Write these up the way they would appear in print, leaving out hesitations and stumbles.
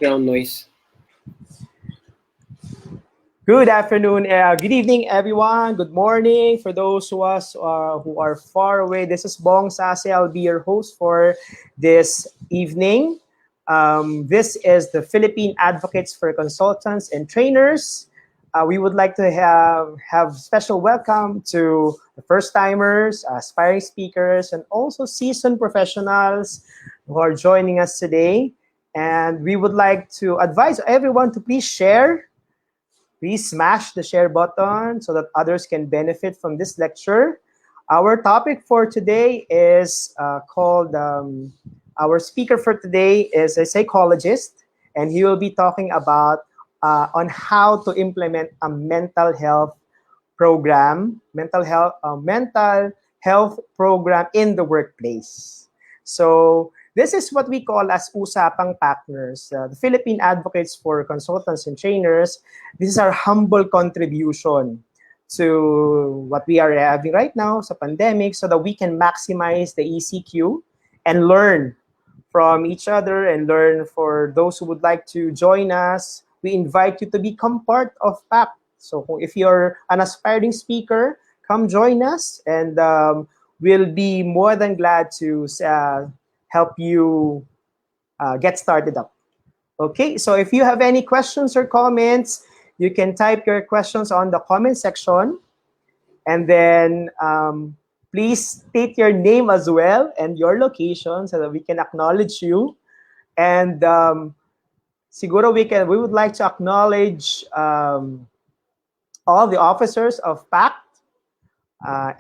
background noise. Good afternoon, good evening, everyone. Good morning for those who are far away. This is Bong Sase. I'll be your host for this evening. This is the Philippine Advocates for Consultants and Trainers. We would like to have special welcome to the first timers, aspiring speakers, and also seasoned professionals who are joining us today. And we would like to advise everyone to please share. Please smash the share button so that others can benefit from this lecture. Our topic for today is our speaker for today is a psychologist, and he will be talking about on how to implement a mental health program, mental health program in the workplace. So this is what we call as Usapang Partners, the Philippine Advocates for Consultants and Trainers. This is our humble contribution to what we are having right now sa pandemic so that we can maximize the ECQ and learn from each other and learn for those who would like to join us. We invite you to become part of PAC. So if you're an aspiring speaker, come join us, and we'll be more than glad to help you get started up. Okay, so if you have any questions or comments, you can type your questions on the comment section, and then please state your name as well and your location so that we can acknowledge you. And siguro we would like to acknowledge all the officers of PAC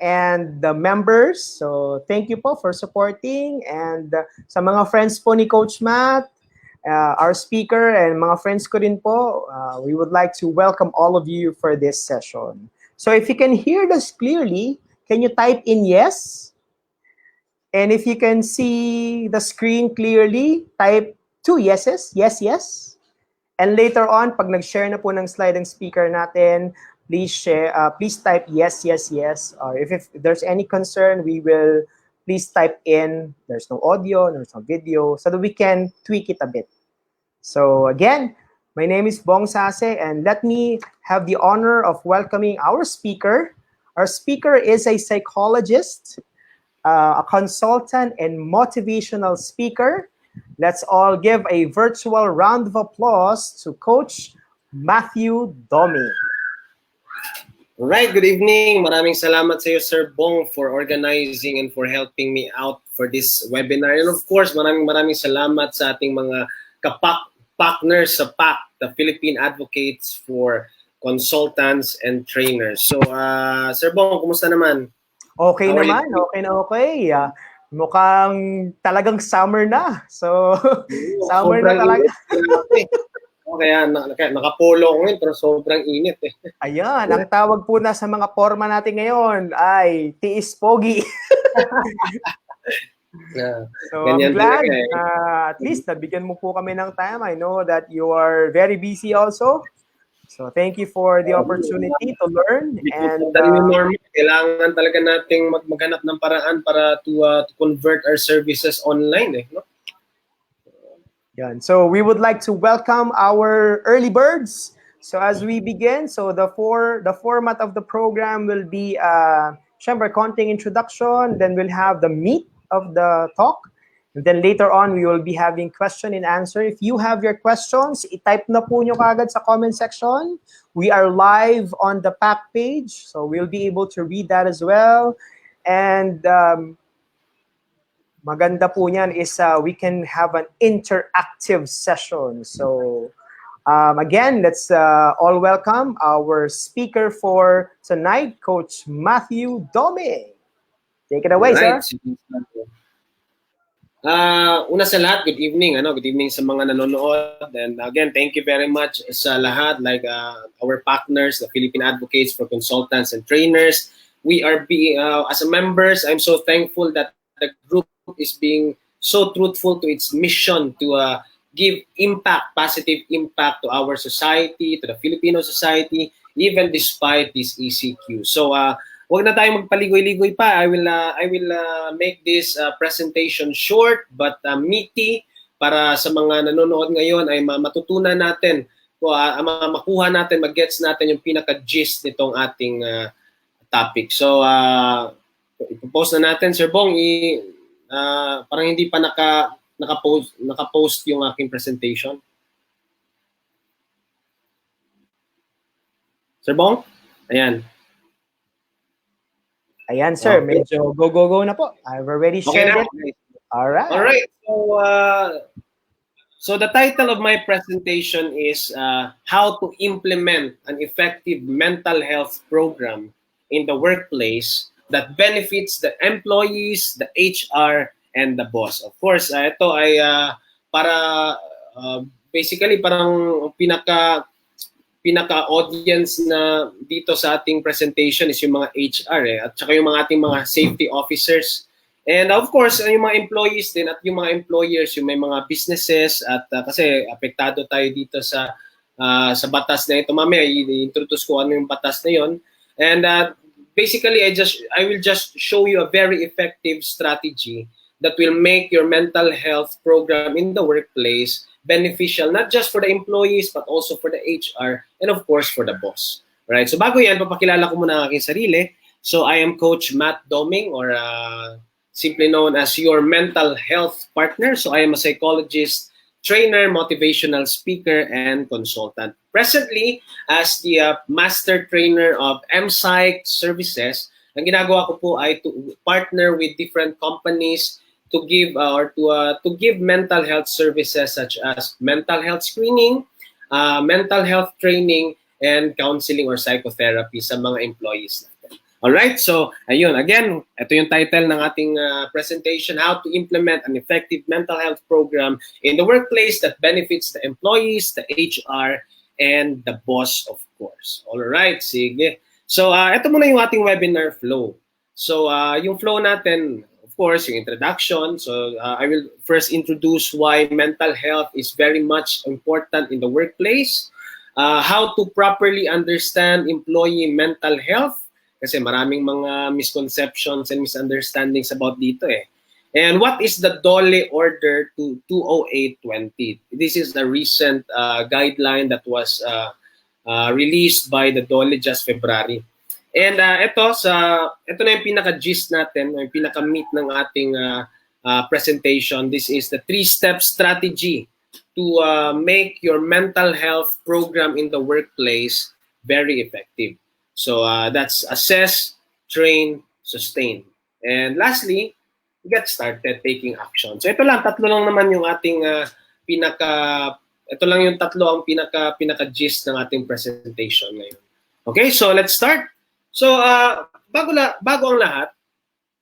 and the members. So thank you po for supporting, and sa mga friends po ni Coach Matt, our speaker, and mga friends ko rin po, we would like to welcome all of you for this session. So if you can hear us clearly, can you type in yes? And if you can see the screen clearly, type 2 yeses, yes, yes. And later on, pag nag-share na po ng slide ng speaker natin, please share. Please type yes, yes, yes. Or if there's any concern, we will please type in. There's no audio, there's no video, so that we can tweak it a bit. So again, my name is Bong Sase, and let me have the honor of welcoming our speaker. Our speaker is a psychologist, a consultant, and motivational speaker. Let's all give a virtual round of applause to Coach Matthew Dome. Right, good evening. Maraming salamat sa iyo, Sir Bong, for organizing and for helping me out for this webinar. And of course, maraming salamat sa ating mga partners sa PAC, the Philippine Advocates for Consultants and Trainers. So, Sir Bong, kumusta naman? Okay naman, okay. Mukhang talagang summer na. So, summer na talaga. Kaya nakapolo ko ngayon, pero sobrang init eh. Ayan, ang tawag po na sa mga forma natin ngayon ay tiis pogi. So I'm glad at least nabigyan mo po kami ng time. I know that you are very busy also. So thank you for the opportunity to learn. And kailangan talaga nating maghanap ng paraan para to convert our services online eh, no? So we would like to welcome our early birds. So as we begin, so the format of the program will be syempre konting introduction, then we'll have the meat of the talk, and then later on we will be having question and answer. If you have your questions, i-type na po nyo kagad sa comment section. We are live on the PAC page, so we'll be able to read that as well. And maganda po niyan is we can have an interactive session. So again, let's all welcome our speaker for tonight, Coach Matthew Dome. Take it away, right, sir. Una sa lahat, good evening. Good evening sa mga nanonood. And again, thank you very much sa lahat, like our partners, the Philippine Advocates for Consultants and Trainers. We are as a members, I'm so thankful that the group is being so truthful to its mission to give positive impact to our society, to the Filipino society, even despite this ECQ. So, wag na tayong magpaligoy-ligoy pa. I will make this presentation short but meaty para sa mga nanonood ngayon ay matutunan natin, makuha natin, mag-gets natin yung pinaka-gist nitong ating topic. So, ipopost na natin. Sir Bong, parang hindi pa naka-post yung aking presentation. Sir Bong? Ayan. Ayan, sir. Okay. Medyo go na po. I've already shared it. Okay. All right. All right. So the title of my presentation is how to implement an effective mental health program in the workplace that benefits the employees, the HR, and the boss. Of course, ito ay para basically parang pinaka-audience na dito sa ating presentation is yung mga HR at saka yung mga ating mga safety officers. And of course, yung mga employees din at yung mga employers, yung may mga businesses at kasi apektado tayo dito sa batas na ito. Mamaya i-introduce ko ano yung batas na yon. And basically, I will just show you a very effective strategy that will make your mental health program in the workplace beneficial, not just for the employees, but also for the HR, and of course, for the boss. Right? So bago yan, papakilala ko muna ang aking sarili. So I am Coach Matt Doming, or simply known as your mental health partner. So I am a psychologist, trainer, motivational speaker, and consultant. Presently, as the master trainer of MPsych services, ang ginagawa ko po ay to partner with different companies to give to give mental health services such as mental health screening, mental health training, and counseling or psychotherapy sa mga employees natin. Alright, so ayun, again, ito yung title ng ating presentation, how to implement an effective mental health program in the workplace that benefits the employees, the HR, and the boss, of course. Alright, sige. So ito muna yung ating webinar flow. So yung flow natin, of course, yung introduction. So I will first introduce why mental health is very much important in the workplace, how to properly understand employee mental health, kasi maraming mga misconceptions and misunderstandings about dito eh. And what is the DOLE Order to 20820? This is the recent guideline that was released by the DOLE just February. And ito na yung pinaka-gist natin, yung pinaka-meat ng ating presentation. This is the 3-step strategy to make your mental health program in the workplace very effective. So that's assess, train, sustain. And lastly, get started taking action. So ito lang, tatlo lang naman yung ating ito lang yung tatlo ang pinaka-gist ng ating presentation ngayon. Okay, so let's start. So, bago ang lahat,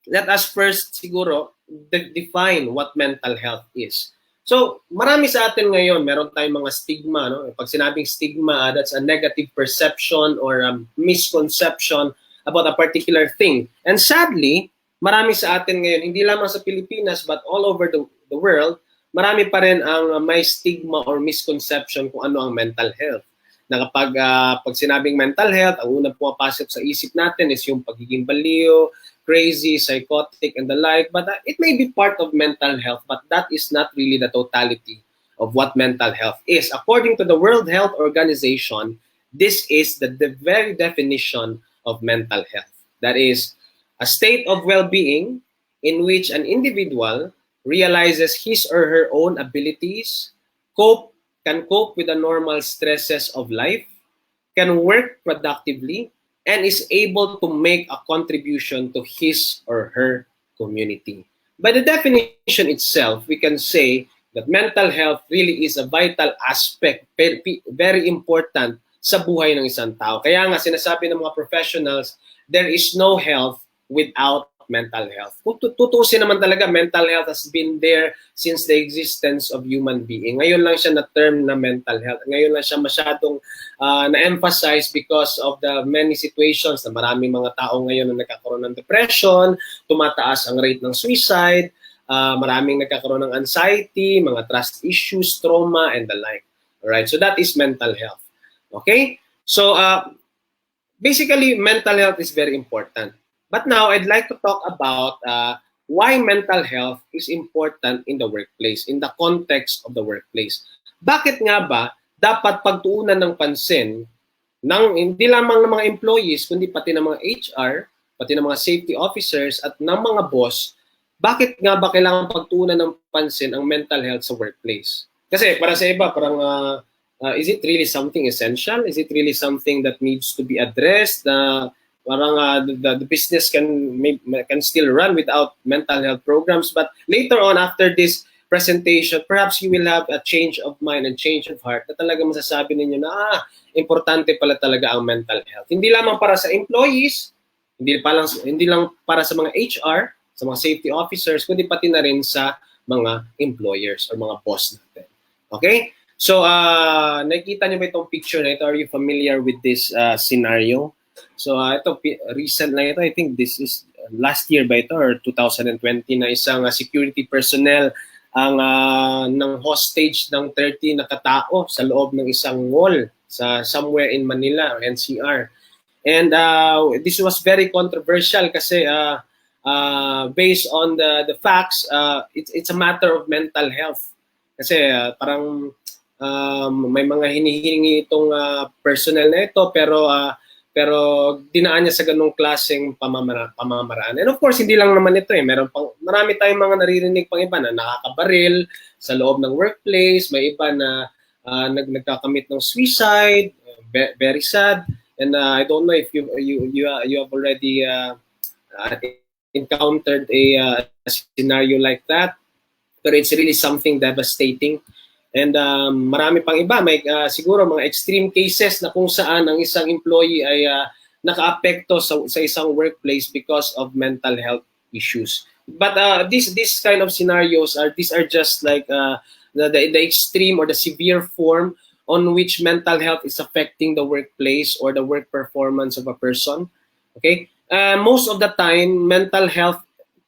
let us first siguro define what mental health is. So, marami sa atin ngayon, meron tayong mga stigma. No? Pag sinabing stigma, that's a negative perception or a misconception about a particular thing. And sadly, marami sa atin ngayon, hindi lamang sa Pilipinas, but all over the world, marami pa rin ang may stigma or misconception kung ano ang mental health. Na kapag pag sinabing mental health, ang unang pumapasok sa isip natin is yung pagiging baliw, crazy, psychotic, and the like. But it may be part of mental health, but that is not really the totality of what mental health is. According to the World Health Organization, this is the very definition of mental health. That is a state of well-being in which an individual realizes his or her own abilities, can cope with the normal stresses of life, can work productively, and is able to make a contribution to his or her community. By the definition itself, we can say that mental health really is a vital aspect, very important sa buhay ng isang tao. Kaya nga sinasabi ng mga professionals, there is no health without mental health. Kung tutusin naman talaga, mental health has been there since the existence of human being. Ngayon lang siya na-term na mental health. Ngayon lang siya masyadong na-emphasize because of the many situations na maraming mga tao ngayon na nagkakaroon ng depression, tumataas ang rate ng suicide, maraming nagkakaroon ng anxiety, mga trust issues, trauma, and the like. Alright, so that is mental health. Okay? So, basically, mental health is very important. But now, I'd like to talk about why mental health is important in the workplace, in the context of the workplace. Bakit nga ba dapat pagtuunan ng pansin ng hindi lamang ng mga employees, kundi pati ng mga HR, pati ng mga safety officers at ng mga boss, bakit nga ba kailangan pagtuunan ng pansin ang mental health sa workplace? Kasi para sa iba, parang is it really something essential? Is it really something that needs to be addressed? Parang the business can still run without mental health programs. But later on, after this presentation, perhaps you will have a change of mind and change of heart na talaga masasabi ninyo na importante pala talaga ang mental health. Hindi lamang para sa employees, hindi lang para sa mga HR, sa mga safety officers, kundi pati na rin sa mga employers or mga boss natin. Okay? So, nakikita niyo ba itong picture na ito? Are you familiar with this scenario? So, ito, recent lang ito. I think this is last year ba ito or 2020 na isang security personnel ang ng hostage ng 30 na katao sa loob ng isang mall sa somewhere in Manila or NCR. And this was very controversial kasi based on the facts, it's a matter of mental health. Kasi parang may mga hinihingi itong personnel na ito pero dinaan niya sa ganung klaseng pamamaraan. And of course, hindi lang naman ito marami tayong mga naririnig pang iba na nakakabaril sa loob ng workplace, may iba na nagkakamit ng suicide, very sad. And I don't know if you have already encountered a scenario like that, but it's really something devastating. And marami pang iba, may siguro mga extreme cases na kung saan ang isang employee ay nakaapekto sa isang workplace because of mental health issues. But these kind of scenarios these are just like the extreme or the severe form on which mental health is affecting the workplace or the work performance of a person. Okay? Most of the time, mental health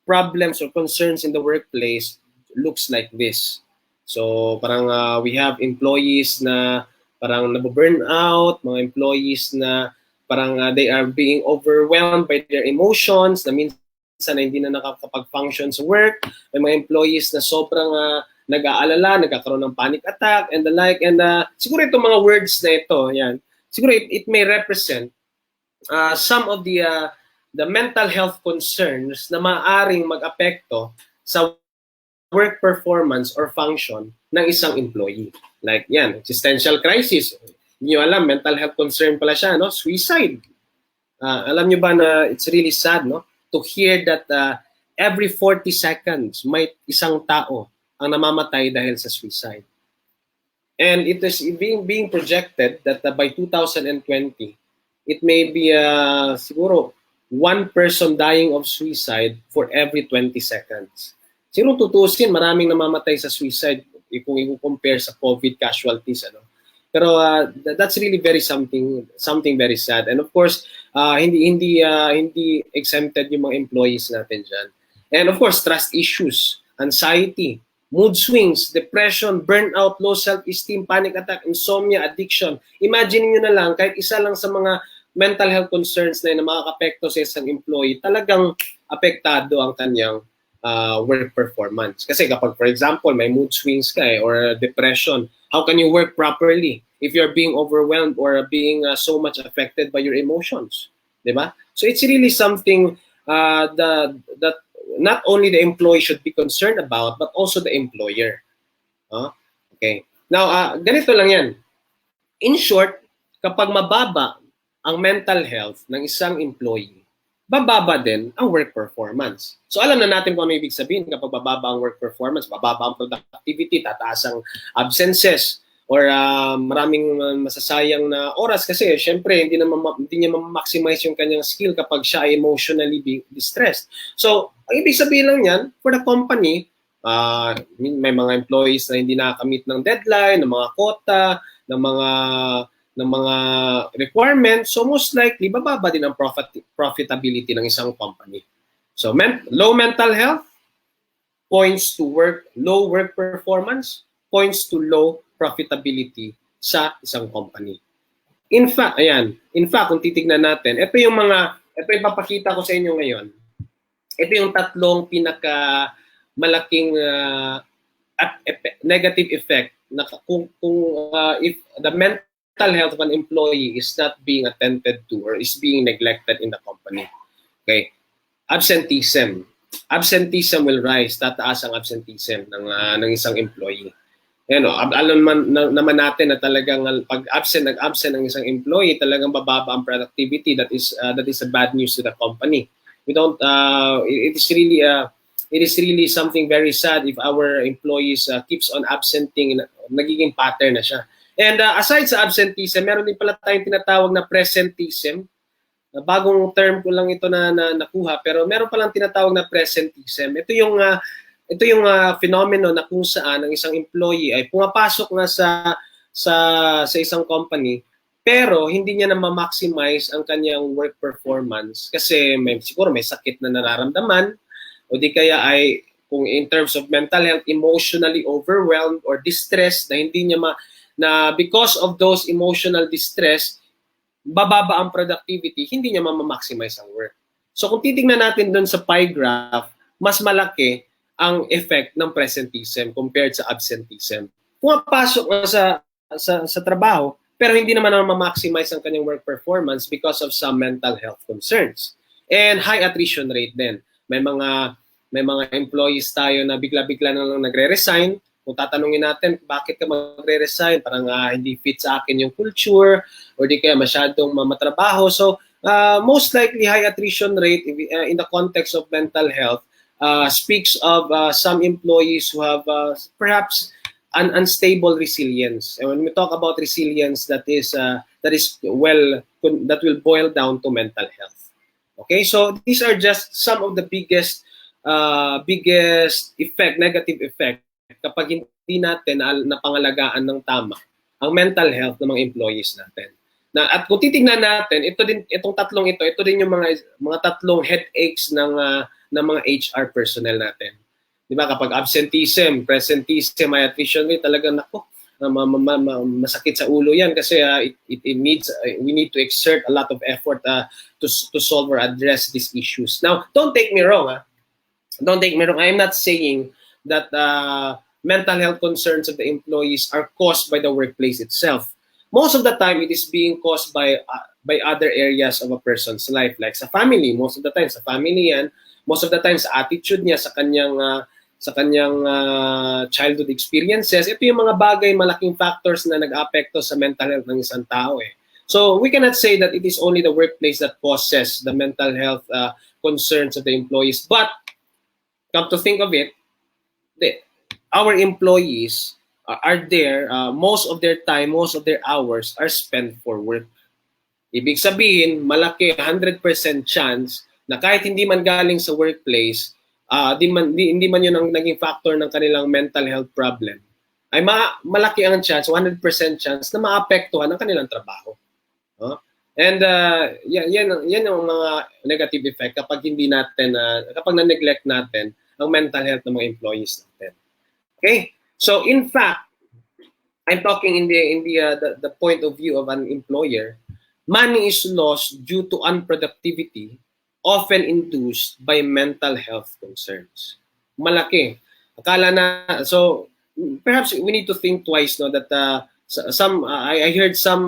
problems or concerns in the workplace looks like this. So parang we have employees na parang nabu-burn out, mga employees na parang they are being overwhelmed by their emotions, na minsan na hindi na nakakapag-function sa work. May mga employees na sobrang nag-aalala, nagkakaroon ng panic attack and the like. And siguro itong mga words na ito, yan, siguro it may represent some of the mental health concerns na maaaring mag-apekto sa work performance or function ng isang employee. Like yan, existential crisis. Hindi nyo alam, mental health concern pala siya, no? Suicide. Alam nyo ba na it's really sad, no? To hear that every 40 seconds may isang tao ang namamatay dahil sa suicide. And it is being projected that by 2020, it may be siguro one person dying of suicide for every 20 seconds. Siguro tutusin, maraming namamatay sa suicide kung i-compare sa COVID casualties. Pero that's really something very sad. And of course, hindi exempted yung mga employees natin dyan. And of course, trust issues, anxiety, mood swings, depression, burnout, low self-esteem, panic attack, insomnia, addiction. Imagine niyo na lang, kahit isa lang sa mga mental health concerns na makakapekto sa isang employee, talagang apektado ang kanyang work performance. Kasi kapag, for example, may mood swings ka or depression, how can you work properly if you're being overwhelmed or being so much affected by your emotions? Diba? So it's really something that not only the employee should be concerned about, but also the employer. Okay. Now, ganito lang yan. In short, kapag mababa ang mental health ng isang employee, bababa din ang work performance. So alam na natin kung ano ibig sabihin kapag bababa ang work performance, bababa ang productivity, tataas ang absences, or maraming masasayang na oras kasi syempre hindi niya ma-maximize yung kanyang skill kapag siya ay emotionally distressed. So, ang ibig sabihin lang yan, for the company, may mga employees na hindi nakakamit ng deadline, ng mga quota, ng mga requirements, so most likely bababa din ang profitability ng isang company. So low mental health points to low work performance, points to low profitability sa isang company. In fact, kung titignan natin, ito yung papakita ko sa inyo ngayon. ito yung tatlong pinaka malaking negative effect na if the mental health of an employee is not being attended to or is being neglected in the company. Okay? Absenteeism. Absenteeism will rise. Tataas ang absenteeism ng isang employee. Yan, alam naman natin na talagang pag nag-absent ang isang employee, talagang bababa ang productivity. That is a bad news to the company. We don't it is really something very sad if our employees keeps on absenting, nagiging pattern na siya. And aside sa absenteeism, meron din pala tayong tinatawag na presenteeism. Bagong term ko lang ito na nakuha, pero meron palang tinatawag na presenteeism. Ito yung phenomenon na kung saan ang isang employee ay pumapasok na sa isang company pero hindi niya na ma-maximize ang kanyang work performance kasi siguro may sakit na nararamdaman o di kaya ay kung in terms of mental health, emotionally overwhelmed or distressed na hindi niya na because of those emotional distress, bababa ang productivity, hindi niya ma-maximize ang work. So kung titingnan natin doon sa pie graph, mas malaki ang effect ng presenteeism compared sa absenteeism. Pumapasok na sa trabaho, pero hindi naman ma-maximize ang kanyang work performance because of some mental health concerns. And high attrition rate din. May mga employees tayo na bigla-bigla na lang nagre-resign. Kung tatanungin natin, bakit ka magre-resign? Parang hindi fit sa akin yung culture or di kaya masyadong matrabaho. So, most likely high attrition rate in the context of mental health speaks of some employees who have perhaps an unstable resilience. And when we talk about resilience, that will boil down to mental health. Okay, so these are just some of the biggest negative effect kapag hindi natin napangalagaan ng tama ang mental health ng mga employees natin. At kung titingnan natin, itong tatlong ito din yung mga tatlong headaches ng mga HR personnel natin. 'Di ba? Kapag absenteeism, presenteeism, high attrition rate, talagang nako, masakit sa ulo 'yan kasi we need to exert a lot of effort to solve or address these issues. Now, don't take me wrong. Don't take me wrong. I'm not saying that mental health concerns of the employees are caused by the workplace itself. Most of the time, it is being caused by other areas of a person's life, like sa family. Most of the time, sa family yan. Most of the time, sa attitude niya, sa kanyang childhood experiences. Ito yung mga bagay, malaking factors na nag-apekto sa mental health ng isang tao. So, we cannot say that it is only the workplace that causes the mental health concerns of the employees. But, come to think of it, our employees are there, most of their time, most of their hours are spent for work. Ibig sabihin, malaki 100% chance na kahit hindi man galing sa workplace, hindi man yun ang naging factor ng kanilang mental health problem, ay malaki ang chance, 100% chance na maapektuhan ang kanilang trabaho. And yan ang mga negative effect kapag kapag na-neglect natin ang mental health ng mga employees natin. Okay? So in fact, I'm talking in the point of view of an employer. Money is lost due to unproductivity, often induced by mental health concerns. Malaki. So perhaps we need to think twice, no, that I heard some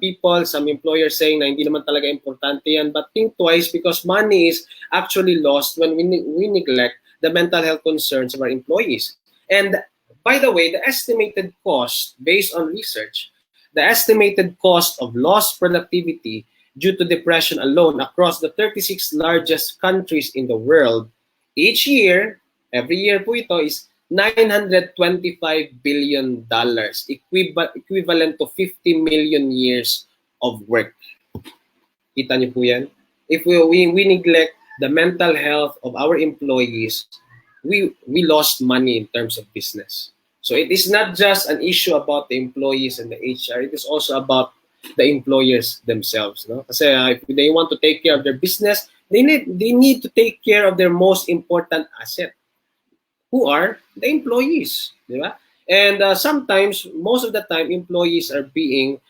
people, some employers saying na hindi naman talaga importante yan, but think twice because money is actually lost when we neglect the mental health concerns of our employees. And by the way, the estimated cost, based on research, the estimated cost of lost productivity due to depression alone across the 36 largest countries in the world, every year po ito, is $925 billion, equivalent to 50 million years of work. Kita niyo po yan? If we neglect the mental health of our employees, we lost money in terms of business. So it is not just an issue about the employees and the HR, it is also about the employers themselves. No? Kasi if they want to take care of their business, they need to take care of their most important asset, who are the employees. Di ba? And sometimes, most of the time, employees are being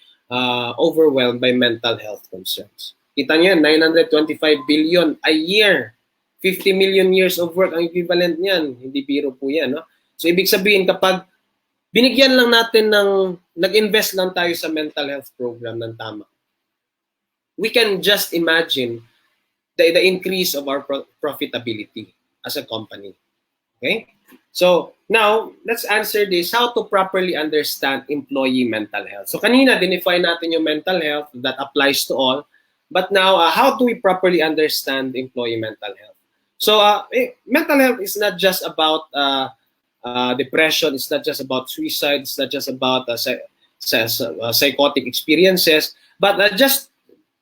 overwhelmed by mental health concerns. Kita niyo yan, $925 billion a year. 50 million years of work ang equivalent niyan. Hindi biro po yan. No? So, ibig sabihin, kapag binigyan lang natin ng, nag-invest lang tayo sa mental health program ng tama, we can just imagine the increase of our profitability as a company. Okay? So, now, let's answer this, how to properly understand employee mental health. So, kanina, define natin yung mental health that applies to all. But now, how do we properly understand employee mental health? So, mental health is not just about depression, it's not just about suicide, it's not just about psychotic experiences, but just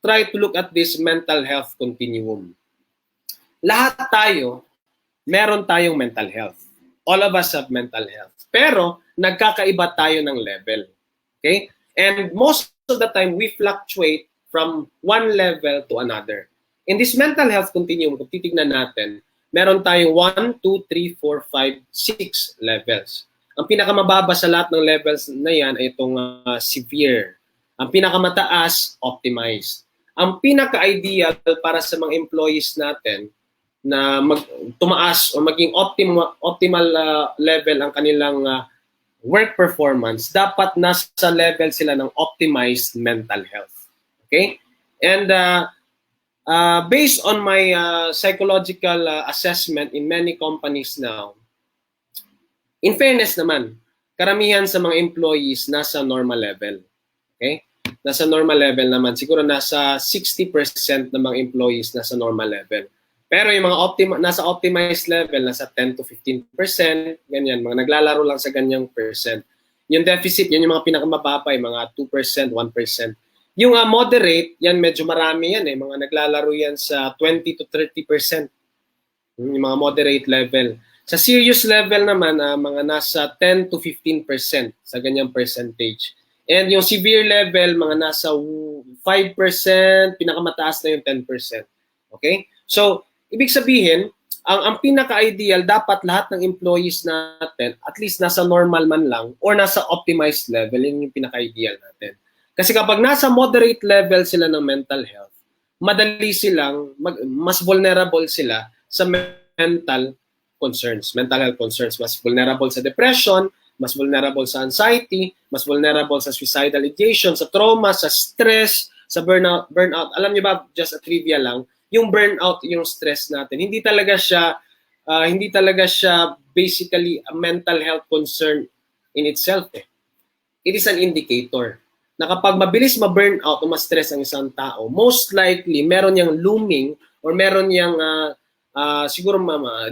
try to look at this mental health continuum. Lahat tayo, meron tayong mental health. All of us have mental health. Pero, nagkakaiba tayo ng level. Okay? And most of the time, we fluctuate from one level to another. In this mental health continuum, kung titignan natin, meron tayong 1, 2, 3, 4, 5, 6 levels. Ang pinakamababa sa lahat ng levels na yan ay itong severe. Ang pinakamataas, optimized. Ang pinaka-ideal para sa mga employees natin na tumaas o maging optimal level ang kanilang work performance, dapat nasa level sila ng optimized mental health. Okay? And based on my psychological assessment in many companies now, in fairness naman, karamihan sa mga employees nasa normal level. Okay? Nasa normal level naman. Siguro nasa 60% ng mga employees nasa normal level. Pero yung mga nasa optimized level, nasa 10 to 15%, ganyan. Mga naglalaro lang sa ganyang percent. Yung deficit, yun yung mga pinakamababa, yung mga 2%, 1%. Yung moderate, yan medyo marami yan eh. Mga naglalaro yan sa 20 to 30%. Yung mga moderate level. Sa serious level naman, mga nasa 10 to 15% sa ganyang percentage. And yung severe level, mga nasa 5%, pinakamataas na yung 10%. Okay? So, ibig sabihin, ang pinaka-ideal, dapat lahat ng employees natin, at least nasa normal man lang, or nasa optimized level, yun yung pinaka-ideal natin. Kasi kapag nasa moderate level sila ng mental health, madali silang, mas vulnerable sila sa mental health concerns. Mas vulnerable sa depression, mas vulnerable sa anxiety, mas vulnerable sa suicidal ideation, sa trauma, sa stress, sa burnout. Alam niyo ba, just a trivia lang, yung burnout, yung stress natin, hindi talaga siya basically a mental health concern in itself. It is an indicator na kapag mabilis ma-burnout o ma-stress ang isang tao, most likely meron yang looming or meron yang siguro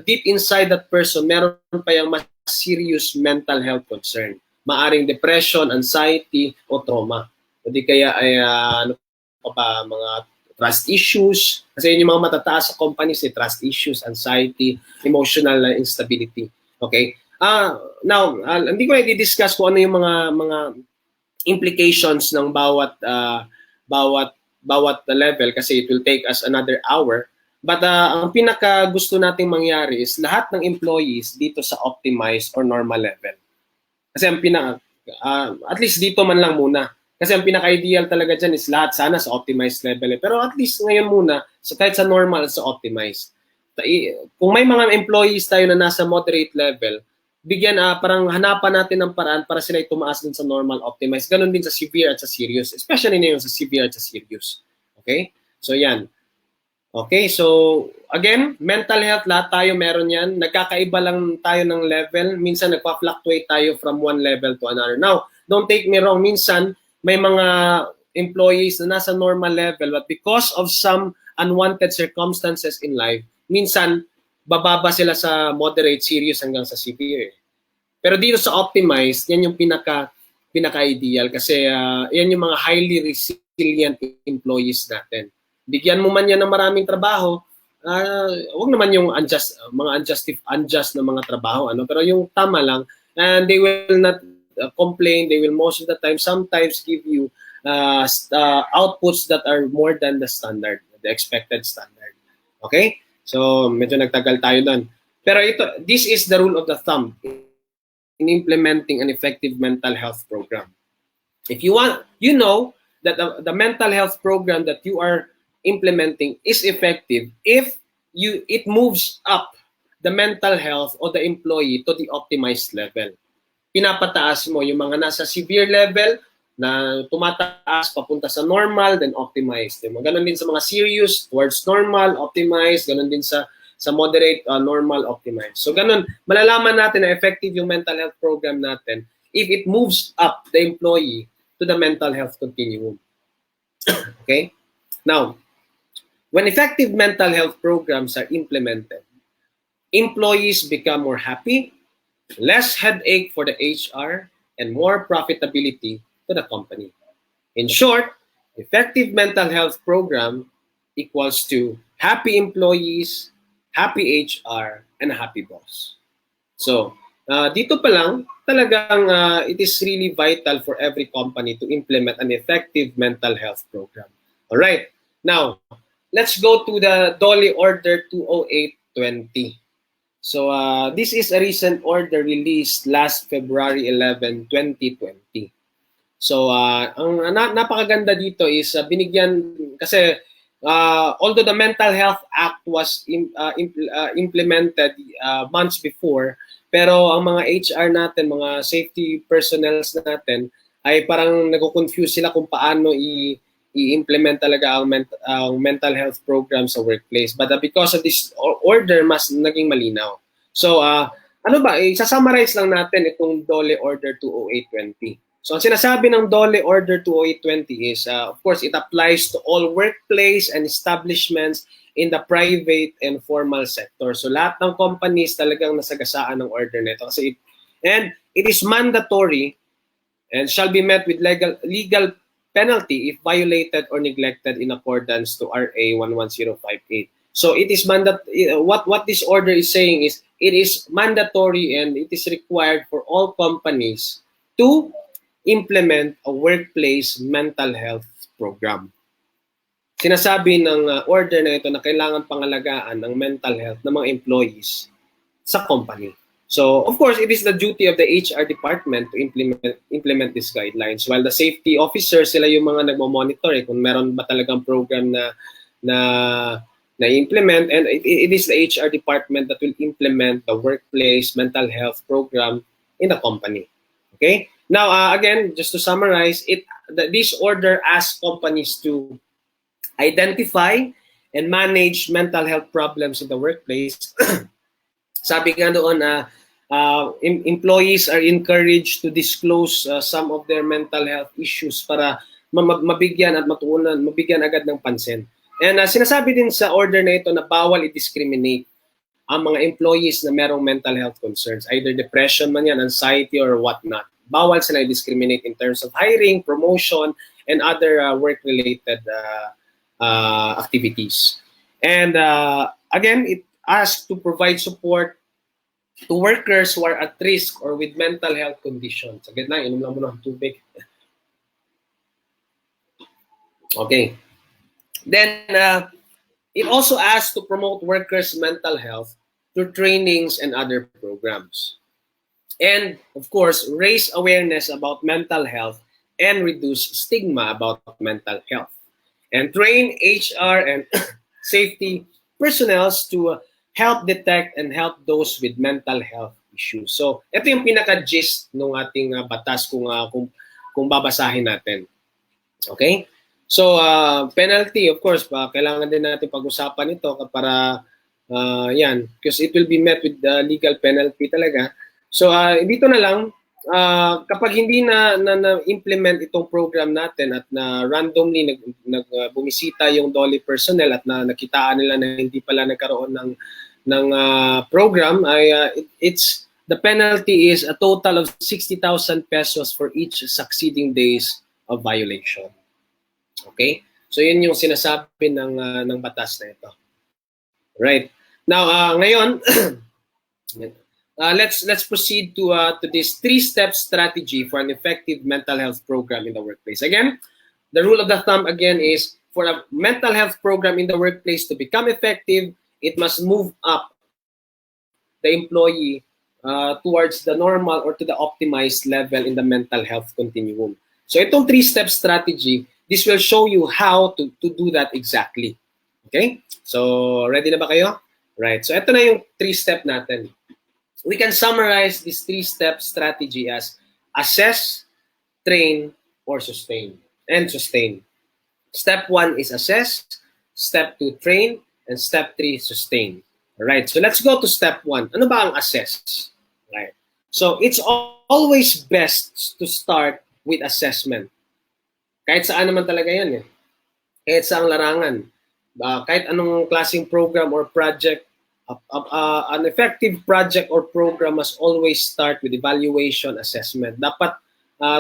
deep inside that person, meron pa yung mas serious mental health concern. Maaring depression, anxiety, o trauma. O di kaya ay mga trust issues. Kasi yun yung mga matataas sa companies, trust issues, anxiety, emotional instability. Okay? Now, hindi ko na i-discuss kung ano yung mga implications ng bawat level kasi it will take us another hour. But ang pinaka gusto nating mangyari is lahat ng employees dito sa optimized or normal level. Kasi ang at least dito man lang muna. Kasi ang pinaka-ideal talaga dyan is lahat sana sa optimized level. Pero at least ngayon muna, kahit sa normal, sa optimized. Kung may mga employees tayo na nasa moderate level, parang hanapan natin ng paraan para sila tumaas din sa normal optimized. Ganon din sa severe at sa serious. Especially na yung sa severe at sa serious. Okay? So yan. Okay, so again, mental health, lahat tayo meron yan. Nagkakaiba lang tayo ng level. Minsan nagpa-fluctuate tayo from one level to another. Now, don't take me wrong. Minsan, may mga employees na nasa normal level but because of some unwanted circumstances in life, minsan, bababa sila sa moderate, serious hanggang sa severe. Pero dito sa optimized, yan yung pinaka-ideal kasi yan yung mga highly resilient employees natin. Bigyan mo man yan ng maraming trabaho, wag naman yung unjust na mga trabaho, pero yung tama lang, and they will not complain, they will most of the time sometimes give you outputs that are more than the standard, the expected standard. Okay? So, medyo nagtagal tayo doon. Pero this is the rule of the thumb in implementing an effective mental health program. If you want, you know that the mental health program that you are implementing is effective if it moves up the mental health of the employee to the optimized level. Pinapataas mo yung mga nasa severe level na tumataas papunta sa normal, then optimized. Diba? Ganon din sa mga serious, towards normal, optimized. Ganon din sa moderate, normal, optimized. So ganon, malalaman natin na effective yung mental health program natin if it moves up the employee to the mental health continuum. Okay? Now, when effective mental health programs are implemented, employees become more happy, less headache for the HR, and more profitability to the company. In short, effective mental health program equals to happy employees, happy HR, and a happy boss. So, dito pa lang, talagang it is really vital for every company to implement an effective mental health program. All right. Now, let's go to the DOLE Order 20820. So, this is a recent order released last February 11, 2020. So, ang napakaganda dito is binigyan, kasi although the Mental Health Act was implemented months before, pero ang mga HR natin, mga safety personnel natin, ay parang nag-confuse sila kung paano i-implement talaga ang mental health program sa workplace. But because of this order, mas naging malinaw. So, ano ba, isa-summarize lang natin itong DOLE Order 20820. So, ang sinasabi ng DOLE Order 20820 is, of course, it applies to all workplace and establishments in the private and formal sector. So, lahat ng companies talagang nasagasaan ng order nito. And it is mandatory and shall be met with legal penalty if violated or neglected in accordance to RA 11058. So it is what this order is saying is it is mandatory and it is required for all companies to implement a workplace mental health program. Sinasabi ng order na ito na kailangan pangalagaan ng mental health ng mga employees sa company. So, of course, it is the duty of the HR department to implement these guidelines. While the safety officers, sila yung mga nagmo-monitor kung meron ba talagang program na implement, and it is the HR department that will implement the workplace mental health program in the company. Okay? Now, again, just to summarize, this order asks companies to identify and manage mental health problems in the workplace. Sabi nga doon na employees are encouraged to disclose some of their mental health issues para mabigyan at mabigyan agad ng pansin. And sinasabi din sa order na ito na bawal i-discriminate ang mga employees na merong mental health concerns, either depression man yan, anxiety, or whatnot. Bawal sila i-discriminate in terms of hiring, promotion, and other work-related activities. And again, it asks to provide support to workers who are at risk or with mental health conditions. Saglit na, inom lang muna ng tubig. Okay. Then, it also asks to promote workers' mental health through trainings and other programs. And, of course, raise awareness about mental health and reduce stigma about mental health. And train HR and safety personnel to help detect and help those with mental health issues. So, ito yung pinaka-gist ng ating batas kung babasahin natin. Okay? So, penalty, of course, kailangan din natin pag-usapan ito para, yan, because it will be met with the legal penalty talaga. So, dito na lang, kapag hindi na-implement itong program natin at na randomly bumisita yung DOLE personnel at nakitaan nila na hindi pala nagkaroon ng program, the penalty is a total of 60,000 pesos for each succeeding days of violation. Okay? So yun yung sinasabi ng batas na ito. Right. Now, ngayon, let's proceed to this 3-step strategy for an effective mental health program in the workplace. Again, the rule of the thumb again is for a mental health program in the workplace to become effective, it must move up the employee towards the normal or to the optimized level in the mental health continuum. So itong 3-step strategy, this will show you how to do that exactly. Okay? So, ready na ba kayo? Right. So, ito na yung 3-step natin. We can summarize this 3-step strategy as assess, train, or sustain. And sustain. Step 1 is assess, step 2, train, and step 3, sustain. Alright, so let's go to step 1. Ano ba ang assess? Right. So, it's always best to start with assessment. Kahit saan naman talaga yan eh. Kahit saang larangan. Kahit anong klaseng program or project, an effective project or program must always start with evaluation assessment. Dapat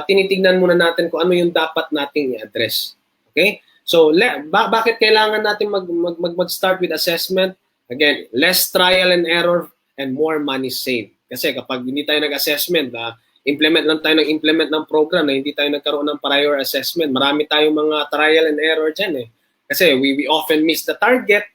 tinitingnan muna natin kung ano yung dapat nating i-address. Okay? So, bakit kailangan natin mag-start with assessment? Again, less trial and error and more money saved. Kasi kapag hindi tayo nag-assessment, implement lang tayo ng program na hindi tayo nagkaroon ng prior assessment, marami tayong mga trial and error dyan eh. Kasi we often miss the target.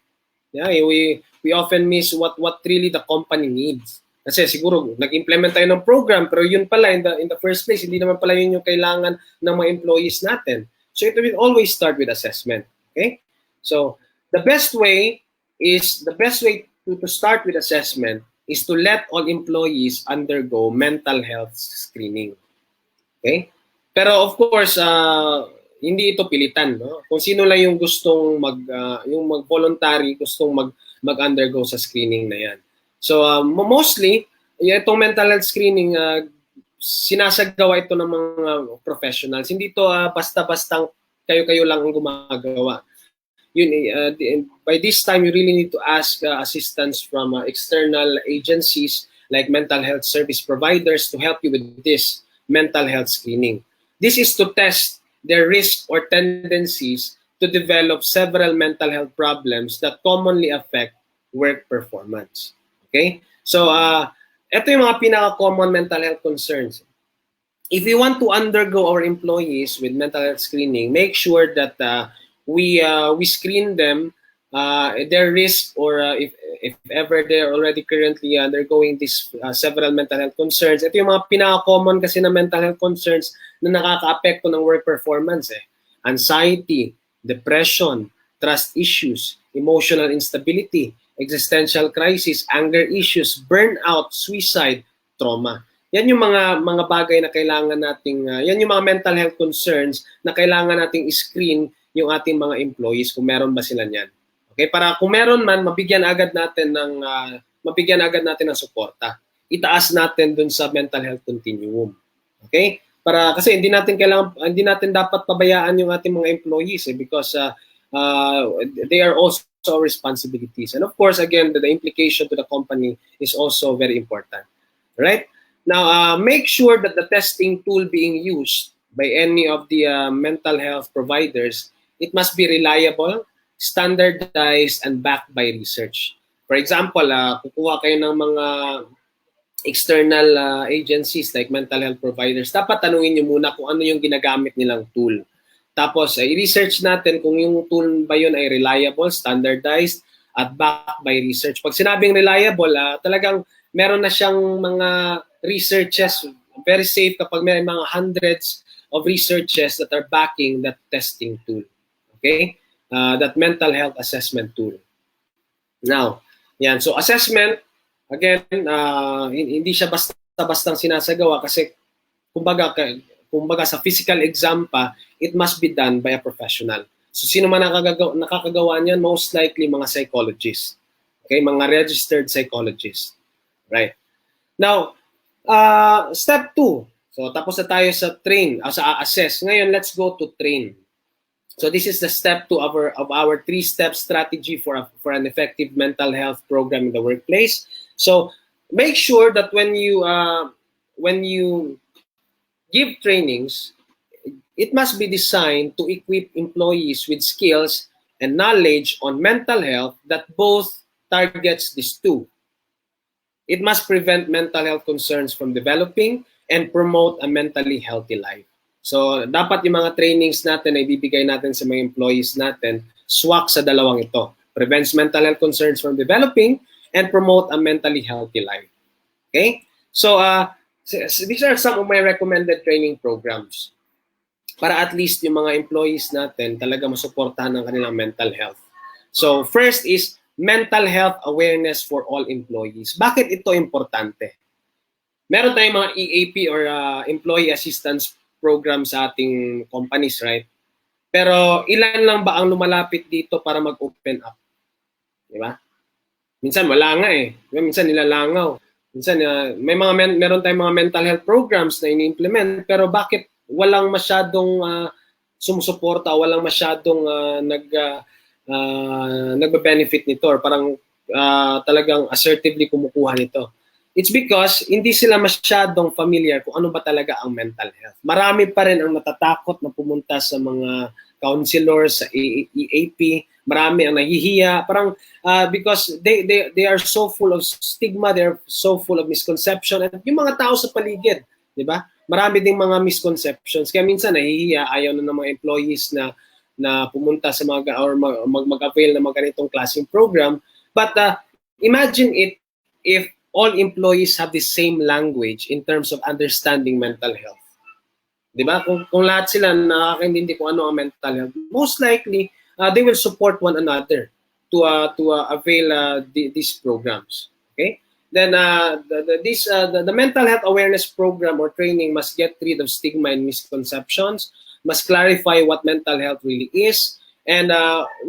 Yeah, we often miss what really the company needs. Kasi siguro nag-implement tayo ng program pero yun pala in the first place hindi naman pala yun yung kailangan ng mga employees natin. So it will always start with assessment. Okay? So the best way to start with assessment is to let all employees undergo mental health screening. Okay? Pero of course, hindi ito pilitan, no? Kung sino lang yung gustong yung mag-voluntary, gustong mag-undergo sa screening na yan. So mostly, itong mental health screening, sinasagawa ito ng mga professionals. Hindi ito basta-bastang kayo-kayo lang ang gumagawa. By this time, you really need to ask assistance from external agencies like mental health service providers to help you with this mental health screening. This is to test their risk or tendencies to develop several mental health problems that commonly affect work performance. Okay? So, ito yung mga pinaka-common mental health concerns. If we want to undergo our employees with mental health screening, make sure that we screen them their risk or if ever they're already currently undergoing these several mental health concerns. Ito yung mga pinaka-common kasi na mental health concerns na nakaka-apekto ng work performance. Anxiety, depression, trust issues, emotional instability, existential crisis, anger issues, burnout, suicide, trauma. Yan yung mga bagay na kailangan nating, yan yung mga mental health concerns na kailangan nating i-screen yung ating mga employees kung meron ba sila niyan. Okay, para kung meron man, mabigyan agad natin ng suporta. Itaas natin dun sa mental health continuum. Okay? Para kasi hindi natin dapat pabayaan yung ating mga employees because they are also our responsibilities. And of course, again, the implication to the company is also very important. Right? Now, make sure that the testing tool being used by any of the mental health providers, it must be reliable, standardized, and backed by research. For example, kukuha kayo ng mga external agencies like mental health providers, dapat tanungin nyo muna kung ano yung ginagamit nilang tool. Tapos, i-research natin kung yung tool ba yun ay reliable, standardized, at backed by research. Pag sinabing reliable, talagang meron na siyang mga researches, very safe kapag may mga hundreds of researches that are backing that testing tool. Okay? That mental health assessment tool. Now, yan. So, assessment, again, hindi siya basta-bastang sinasagawa kasi kumbaga sa physical exam pa, it must be done by a professional. So, sino man nakakagawa niyan? Most likely, mga psychologists. Okay? Mga registered psychologists. Right? Now, step 2. So, tapos na tayo sa train, sa assess. Ngayon, let's go to train. So, this is the step 2 of our 3-step strategy for an effective mental health program in the workplace. So, make sure that when you give trainings, it must be designed to equip employees with skills and knowledge on mental health that both targets these two. It must prevent mental health concerns from developing and promote a mentally healthy life. So, dapat yung mga trainings natin na ibibigay natin sa mga employees natin, swak sa dalawang ito. Prevents mental health concerns from developing and promote a mentally healthy life. Okay? So, these are some of my recommended training programs para at least yung mga employees natin talaga masuportahan ng kanilang mental health. So first is mental health awareness for all employees. Bakit ito importante? Meron tayong mga EAP or employee assistance program sa ating companies, right? Pero ilan lang ba ang lumalapit dito para mag-open up? Di ba? Minsan wala nga eh. Minsan nilalangaw. Minsan meron tayong mga mental health programs na ini-implement, pero bakit walang masyadong sumusuporta, walang masyadong nagbe-benefit nito or parang talagang assertively kumukuha nito? It's because hindi sila masyadong familiar kung ano ba talaga ang mental health. Marami pa rin ang natatakot na pumunta sa mga counselors, sa EAP. Marami ang nahihiya. Parang because they are so full of stigma, they're so full of misconception. At yung mga tao sa paligid, di ba? Marami ding mga misconceptions. Kaya minsan nahihiya, ayaw na ng mga employees na pumunta sa mga or mag-avail ng mga ganitong klaseng program. But imagine it if all employees have the same language in terms of understanding mental health. Di ba? Kung lahat sila nakakaintindi kung ano ang mental health, most likely they will support one another to avail these programs. Okay? Then the mental health awareness program or training must get rid of stigma and misconceptions, must clarify what mental health really is, and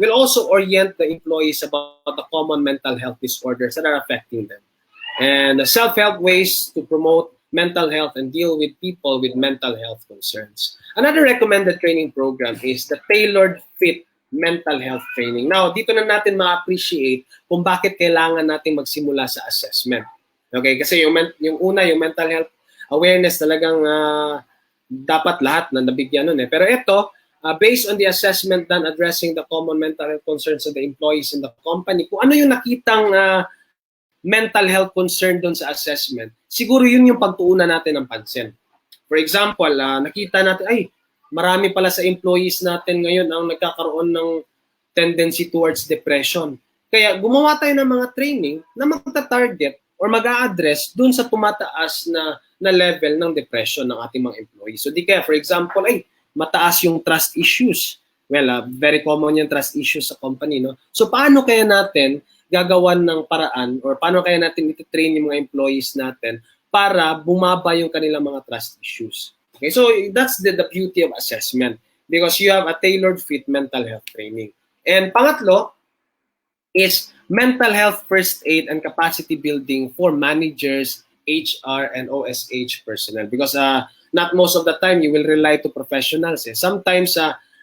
will also orient the employees about the common mental health disorders that are affecting them. And self-help ways to promote mental health and deal with people with mental health concerns. Another recommended training program is the tailored fit mental health training. Now, dito na natin ma-appreciate kung bakit kailangan natin magsimula sa assessment. Okay, kasi yung mental health awareness talagang dapat lahat na nabigyan nun eh. Pero ito, based on the assessment done addressing the common mental health concerns of the employees in the company, kung ano yung nakitang mental health concern doon sa assessment, siguro yun yung pagtuunan natin ng pansin. For example, nakita natin, ay, marami pala sa employees natin ngayon ang nagkakaroon ng tendency towards depression. Kaya gumawa tayo ng mga training na magta-target or mag-a-address doon sa tumataas na level ng depression ng ating mga employees. So di kaya, for example, ay, mataas yung trust issues. Well, very common yung trust issues sa company, no? So paano kaya natin gagawan ng paraan or paano kaya natin iti-train yung mga employees natin para bumaba yung kanilang mga trust issues. Okay, so that's the beauty of assessment because you have a tailored fit mental health training. And pangatlo is mental health first aid and capacity building for managers, HR, and OSH personnel because not most of the time you will rely to professionals. Sometimes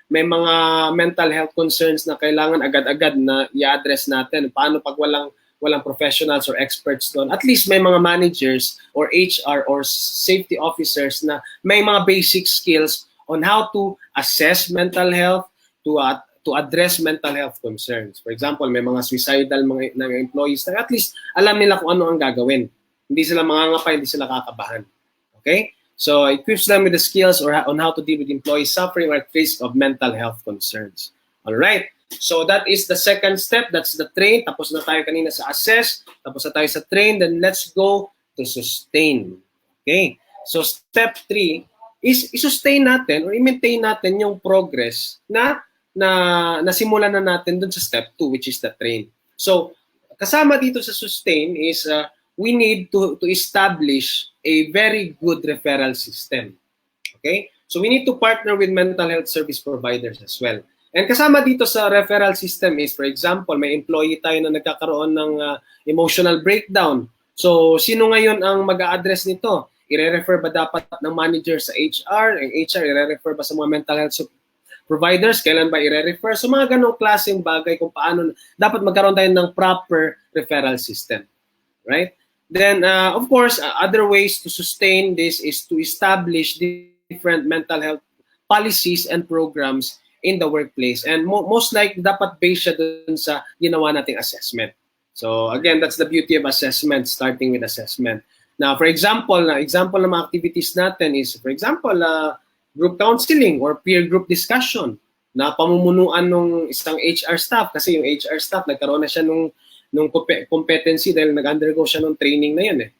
may mga mental health concerns na kailangan agad-agad na i-address natin. Paano pag walang professionals or experts doon? At least may mga managers or HR or safety officers na may mga basic skills on how to assess mental health, to address mental health concerns. For example, may mga suicidal mga employees na at least alam nila kung ano ang gagawin. Hindi sila mangangapa, hindi sila kakabahan. Okay? So it equips them with the skills on how to deal with employees suffering or at risk of mental health concerns. All right. So that is the second step. That's the train. Tapos na tayo kanina sa assess. Tapos na tayo sa train. Then let's go to sustain. Okay. So step 3 is i-sustain natin or i-maintain natin yung progress na simulan na natin dun sa step 2, which is the train. So kasama dito sa sustain is we need to establish a very good referral system. Okay? So we need to partner with mental health service providers as well. And kasama dito sa referral system is, for example, may employee tayo na nagkakaroon ng emotional breakdown. So sino ngayon ang mag-a-address nito? I-refer ba dapat ng manager sa HR? Ang HR, i-refer ba sa mga mental health providers? Kailan ba i-refer? So mga ganong klaseng bagay kung paano dapat magkaroon tayo ng proper referral system. Right? Then, of course, other ways to sustain this is to establish different mental health policies and programs in the workplace. And most likely, dapat based siya dun sa ginawa nating assessment. So, again, that's the beauty of assessment, starting with assessment. Now, for example, ng mga activities natin is, for example, group counseling or peer group discussion na pamumunuan ng isang HR staff kasi yung HR staff, nagkaroon na siya nung competency dahil nag-undergo siya ng training na yun eh.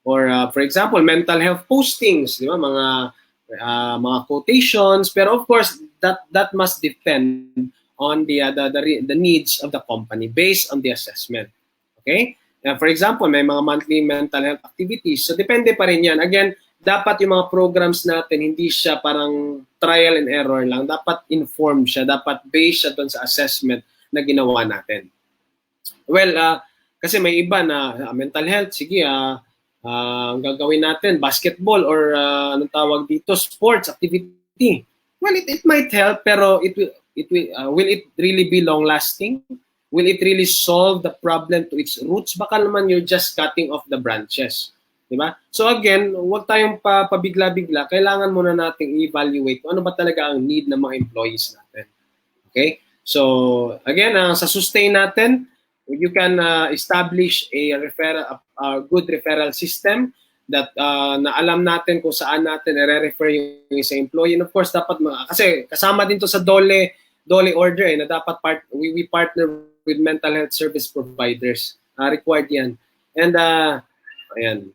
Or for example, mental health postings, di ba? Mga quotations, pero of course that must depend on the needs of the company based on the assessment. Okay? For example, may mga monthly mental health activities. So depende pa rin yan. Again, dapat yung mga programs natin, hindi siya parang trial and error lang. Dapat informed siya. Dapat based siya doon sa assessment na ginawa natin. Well, kasi may iba na mental health, sige, ang gagawin natin, basketball or anong tawag dito, sports activity. Well, it might help, pero will it really be long-lasting? Will it really solve the problem to its roots? Baka naman you're just cutting off the branches. Diba? So again, huwag tayong pabigla-bigla. Kailangan muna nating i-evaluate kung ano ba talaga ang need ng mga employees natin. Okay? So again, sa sustain natin, you can establish a good referral system that na alam natin kung saan natin i-refer yung isa employee. And of course, dapat kasi kasama din to sa DOLE order na dapat we partner with mental health service providers. Required yan. And ayan.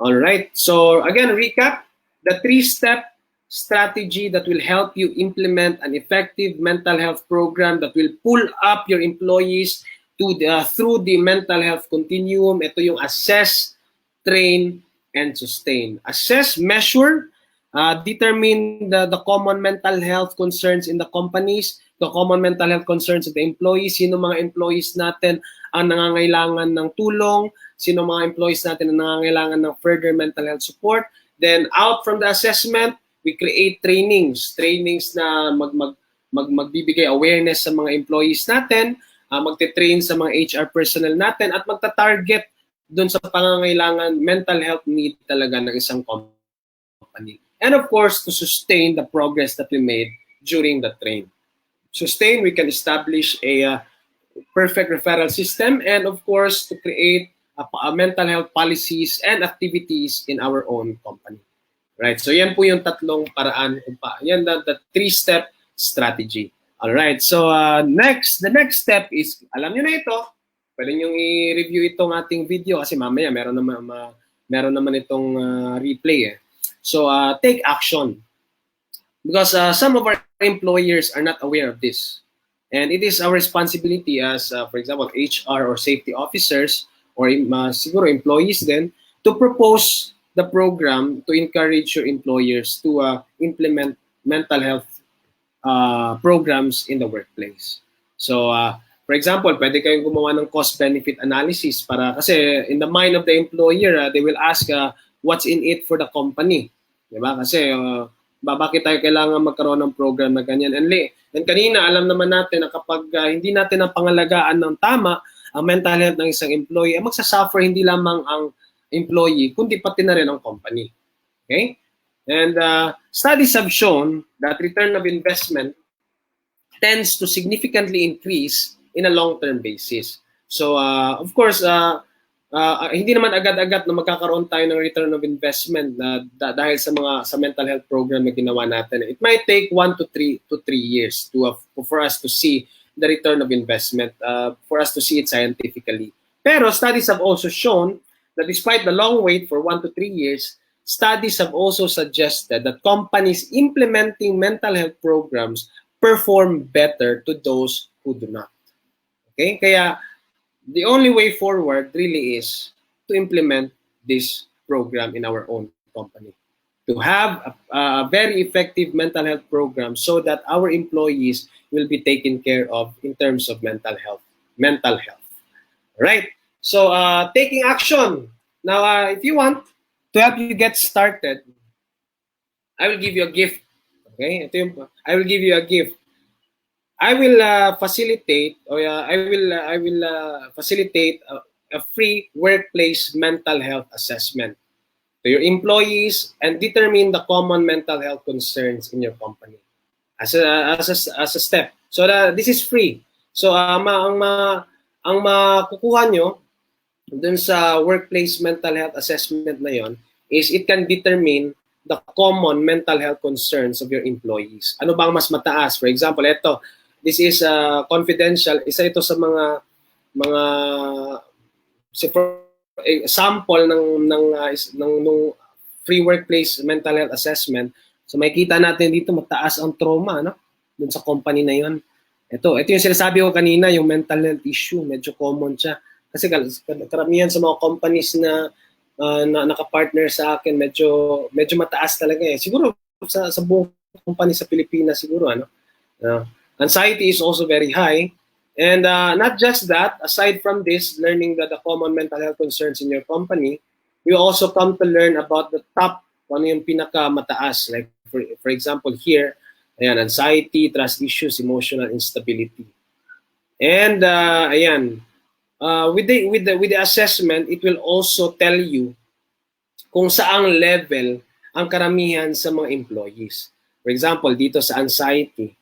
All right. So again, recap, the 3-step strategy that will help you implement an effective mental health program that will pull up your employees through the mental health continuum. Ito yung assess, train, and sustain. Assess, measure, determine the common mental health concerns in the companies, the common mental health concerns of the employees, sino mga employees natin ang nangangailangan ng tulong, sino mga employees natin ang nangangailangan ng further mental health support. Then out from the assessment, we create trainings na magbibigay awareness sa mga employees natin, magte-train sa mga HR personnel natin, at magta-target doon sa pangangailangan, mental health need talaga ng isang company. And of course, to sustain the progress that we made during the train. Sustain, we can establish a perfect referral system, and of course, to create mental health policies and activities in our own company. Right? So yan po yung tatlong paraan. Yan the 3-step strategy. All right. So the next step is, alam niyo na ito, pwede niyo i-review itong ating video kasi mamaya meron naman itong replay. So take action. Because some of our employers are not aware of this. And it is our responsibility as, for example, HR or safety officers or siguro employees then to propose the program to encourage your employers to implement mental health programs in the workplace. So, for example, pwede kayong gumawa ng cost-benefit analysis kasi in the mind of the employer, they will ask what's in it for the company. Diba? Kasi bakit tayo kailangan magkaroon ng program na ganyan? And kanina, alam naman natin na kapag hindi natin napangalagaan ng tama ang mental health ng isang employee, magsasuffer hindi lamang ang employee, kundi pati na rin ang company. Okay? And studies have shown that return of investment tends to significantly increase in a long-term basis. So, of course, hindi naman agad-agad na magkakaroon tayo ng return of investment dahil sa mental health program na ginawa natin. It might take 1 to 3 years for us to see the return of investment, for us to see it scientifically. Pero studies have also shown that despite the long wait for 1 to 3 years, studies have also suggested that companies implementing mental health programs perform better to those who do not. Okay? Kaya the only way forward really is to implement this program in our own company. To have a very effective mental health program so that our employees will be taken care of in terms of mental health. Right? So, taking action. Now, if you want to help you get started, I will give you a gift. Okay? I will give you a gift. I will facilitate a free workplace mental health assessment to your employees and determine the common mental health concerns in your company as a step. So this is free. So ang makukuha nyo dun sa workplace mental health assessment na yon is it can determine the common mental health concerns of your employees. Ano bang mas mataas? For example, this is confidential. Isa ito sa mga sample ng free workplace mental health assessment. So makikita natin dito mataas ang trauma, no? Dun sa company na 'yon. Ito yung sinasabi ko kanina, yung mental health issue, medyo common siya. Kasi karamihan sa mga companies na naka-partner sa akin, medyo mataas talaga eh. Siguro sa buong company sa Pilipinas siguro ano. Anxiety is also very high. And not just that, aside from this, learning the common mental health concerns in your company, you also come to learn about the top, ano yung pinaka-mataas. Like for example here, ayan, anxiety, trust issues, emotional instability. And with the assessment, it will also tell you kung saang level ang karamihan sa mga employees. For example, dito sa anxiety,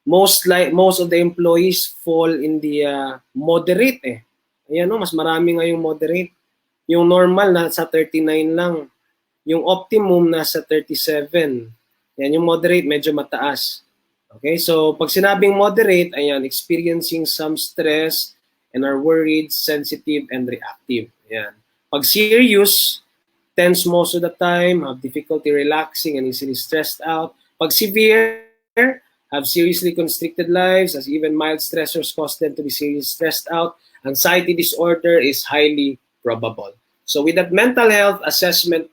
most of the employees fall in the moderate eh. Ayan no, mas marami nga yung moderate. Yung normal nasa 39 lang. Yung optimum nasa 37. Yan, yung moderate medyo mataas. Okay, so pag sinabing moderate, ayan, experiencing some stress and are worried, sensitive, and reactive. Ayan. Pag serious, tense most of the time, have difficulty relaxing and easily stressed out. Pag severe, have seriously constricted lives, as even mild stressors cause them to be seriously stressed out. Anxiety disorder is highly probable. So with that mental health assessment,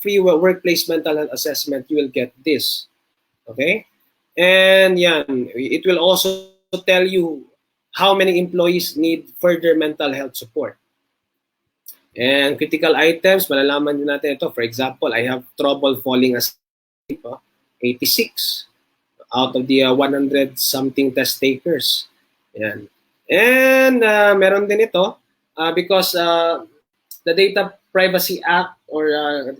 free workplace mental health assessment, you will get this. Okay? And yan, it will also tell you how many employees need further mental health support. And critical items, malalaman din natin ito. For example, I have trouble falling asleep, 86 out of the 100 something test takers. Yan. And meron din ito because the Data Privacy Act or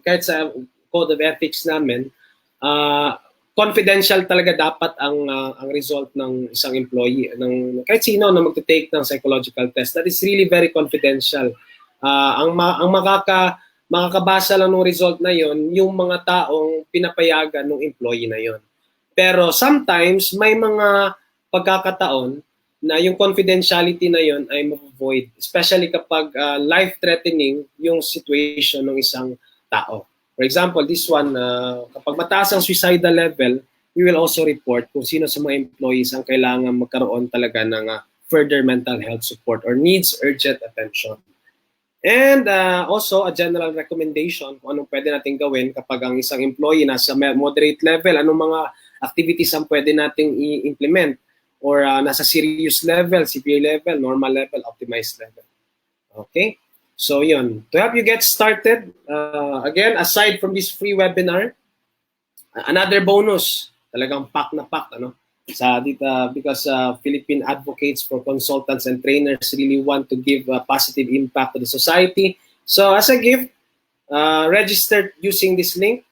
kahit sa Code of Ethics namin, confidential talaga dapat ang result ng isang employee, ng kahit sino na magte-take ng psychological test. That is really very confidential. Ang makakabasa lang ng result na yon yung mga taong pinapayagan ng employee na yon. Pero sometimes may mga pagkakataon na yung confidentiality na yon ay ma-void, especially kapag life-threatening yung situation ng isang tao. For example, this one, kapag mataas ang suicidal level, we will also report kung sino sa mga employees ang kailangan magkaroon talaga ng further mental health support or needs urgent attention. And also, a general recommendation kung anong pwede natin gawin kapag ang isang employee nasa moderate level, anong mga activities ang pwede nating i-implement or nasa serious level, severe level, normal level, optimized level. Okay? So yun. To help you get started, again, aside from this free webinar, another bonus, talagang pack na pack, ano? Sa dito, because Philippine advocates for consultants and trainers really want to give a positive impact to the society. So as a gift, register using this link.